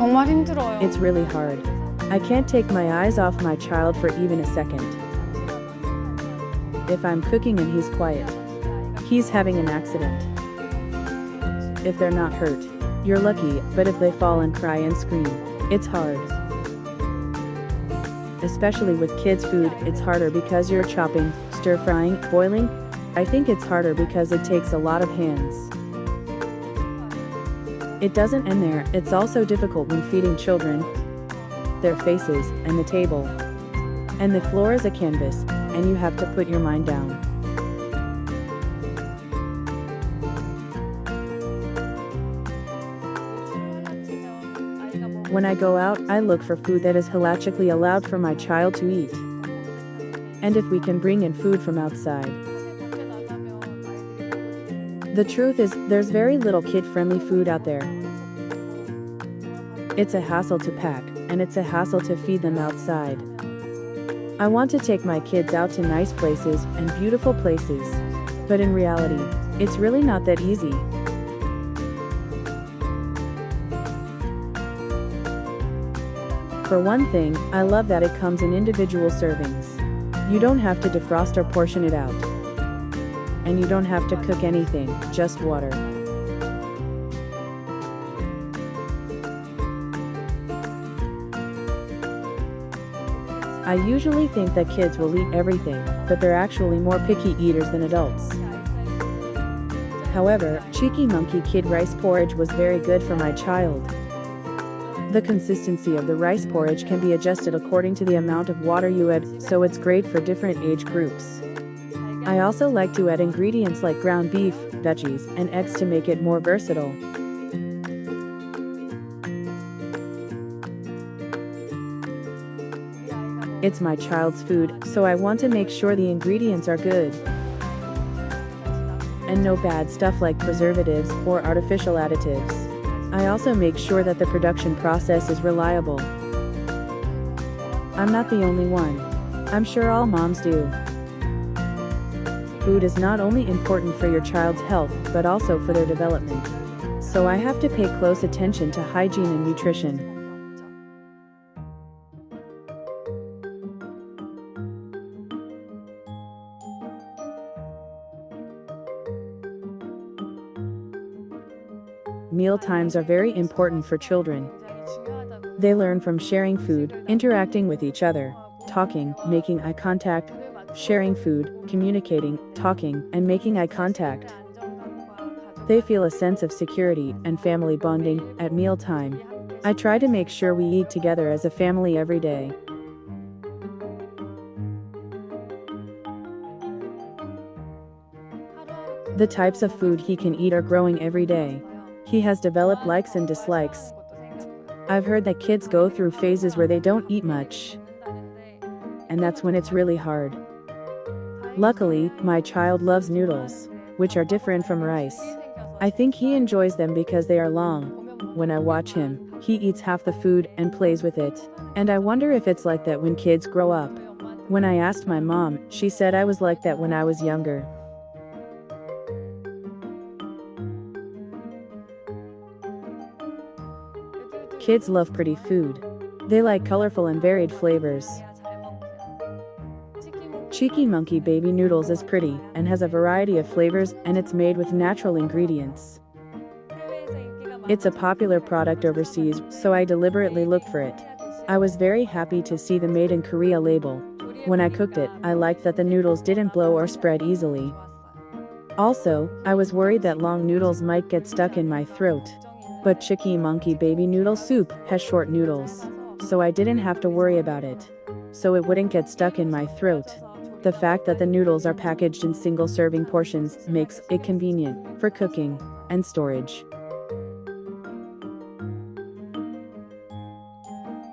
정말 힘들어요. It's really hard. I can't take my eyes off my child for even a second. If I'm cooking and he's quiet, he's having an accident. If they're not hurt, you're lucky, but if they fall and cry and scream, it's hard. Especially with kids' food, it's harder because you're chopping, stir-frying, boiling. I think it's harder because it takes a lot of hands. It doesn't end there, it's also difficult when feeding children. Their faces, and the table. And the floor is a canvas, and you have to put your mind down. When I go out, I look for food that is halachically allowed for my child to eat. And if we can bring in food from outside. The truth is, there's very little kid-friendly food out there. It's a hassle to pack, and it's a hassle to feed them outside. I want to take my kids out to nice places and beautiful places. But in reality, it's really not that easy. For one thing, I love that it comes in individual servings. You don't have to defrost or portion it out. And you don't have to cook anything, just water. I usually think that kids will eat everything, but they're actually more picky eaters than adults. However, Cheeky Monkey Kid rice porridge was very good for my child. The consistency of the rice porridge can be adjusted according to the amount of water you add, so it's great for different age groups. I also like to add ingredients like ground beef, veggies, and eggs to make it more versatile. It's my child's food, so I want to make sure the ingredients are good. And no bad stuff like preservatives or artificial additives. I also make sure that the production process is reliable. I'm not the only one. I'm sure all moms do. Food is not only important for your child's health, but also for their development. So I have to pay close attention to hygiene and nutrition. Meal times are very important for children. They learn from sharing food, interacting with each other, talking, making eye contact, sharing food, communicating, talking, and making eye contact. They feel a sense of security and family bonding at mealtime. I try to make sure we eat together as a family every day. The types of food he can eat are growing every day. He has developed likes and dislikes. I've heard that kids go through phases where they don't eat much. And that's when it's really hard. Luckily, my child loves noodles, which are different from rice. I think he enjoys them because they are long. When I watch him, he eats half the food and plays with it. And I wonder if it's like that when kids grow up. When I asked my mom, she said I was like that when I was younger. Kids love pretty food. They like colorful and varied flavors. Cheeky Monkey Baby Noodles is pretty and has a variety of flavors, and it's made with natural ingredients. It's a popular product overseas, so I deliberately looked for it. I was very happy to see the Made in Korea label. When I cooked it, I liked that the noodles didn't blow or spread easily. Also, I was worried that long noodles might get stuck in my throat. But Cheeky Monkey Baby Noodle Soup has short noodles, so I didn't have to worry about it. So it wouldn't get stuck in my throat. The fact that the noodles are packaged in single-serving portions makes it convenient for cooking and storage.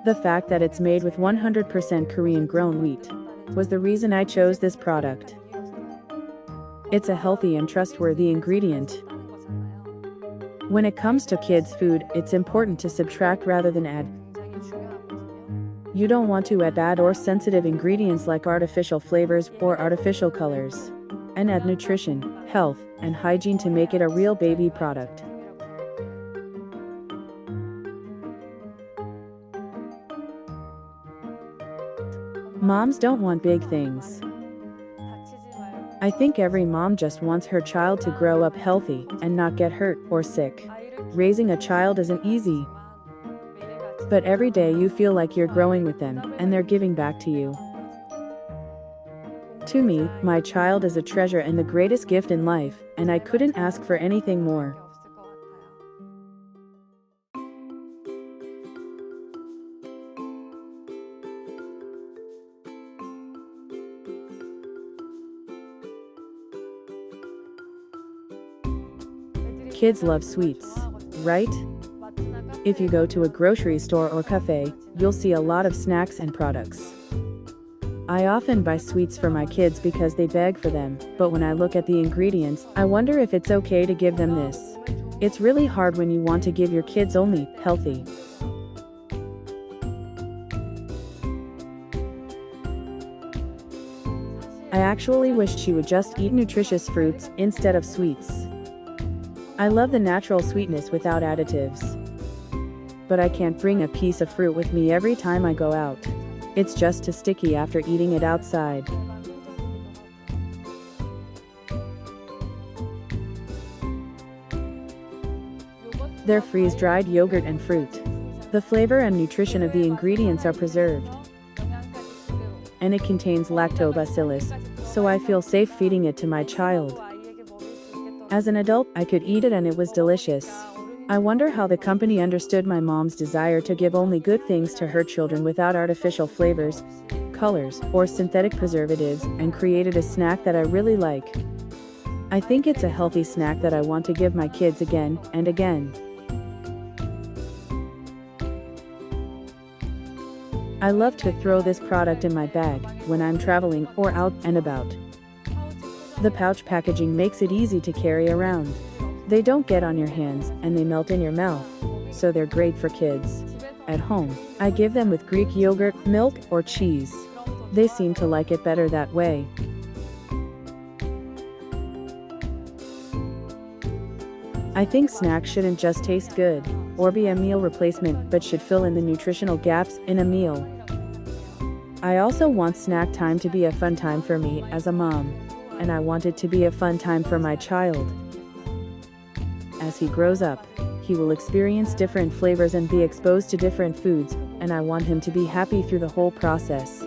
The fact that it's made with 100% Korean-grown wheat was the reason I chose this product. It's a healthy and trustworthy ingredient. When it comes to kids' food, it's important to subtract rather than add. You don't want to add bad or sensitive ingredients like artificial flavors or artificial colors. And add nutrition, health, and hygiene to make it a real baby product. Moms don't want big things. I think every mom just wants her child to grow up healthy and not get hurt or sick. Raising a child isn't easy, but every day you feel like you're growing with them and they're giving back to you. To me, my child is a treasure and the greatest gift in life, and I couldn't ask for anything more. Kids love sweets, right? If you go to a grocery store or cafe, you'll see a lot of snacks and products. I often buy sweets for my kids because they beg for them, but when I look at the ingredients, I wonder if it's okay to give them this. It's really hard when you want to give your kids only healthy. I actually wished she would just eat nutritious fruits instead of sweets. I love the natural sweetness without additives. But I can't bring a piece of fruit with me every time I go out. It's just too sticky after eating it outside. They're freeze-dried yogurt and fruit. The flavor and nutrition of the ingredients are preserved. And it contains lactobacillus, so I feel safe feeding it to my child. As an adult, I could eat it and it was delicious. I wonder how the company understood my mom's desire to give only good things to her children without artificial flavors, colors, or synthetic preservatives, and created a snack that I really like. I think it's a healthy snack that I want to give my kids again and again. I love to throw this product in my bag when I'm traveling or out and about. The pouch packaging makes it easy to carry around. They don't get on your hands and they melt in your mouth, so they're great for kids. At home, I give them with Greek yogurt, milk, or cheese. They seem to like it better that way. I think snacks shouldn't just taste good or be a meal replacement, but should fill in the nutritional gaps in a meal. I also want snack time to be a fun time for me as a mom, and I want it to be a fun time for my child. As he grows up, he will experience different flavors and be exposed to different foods, and I want him to be happy through the whole process.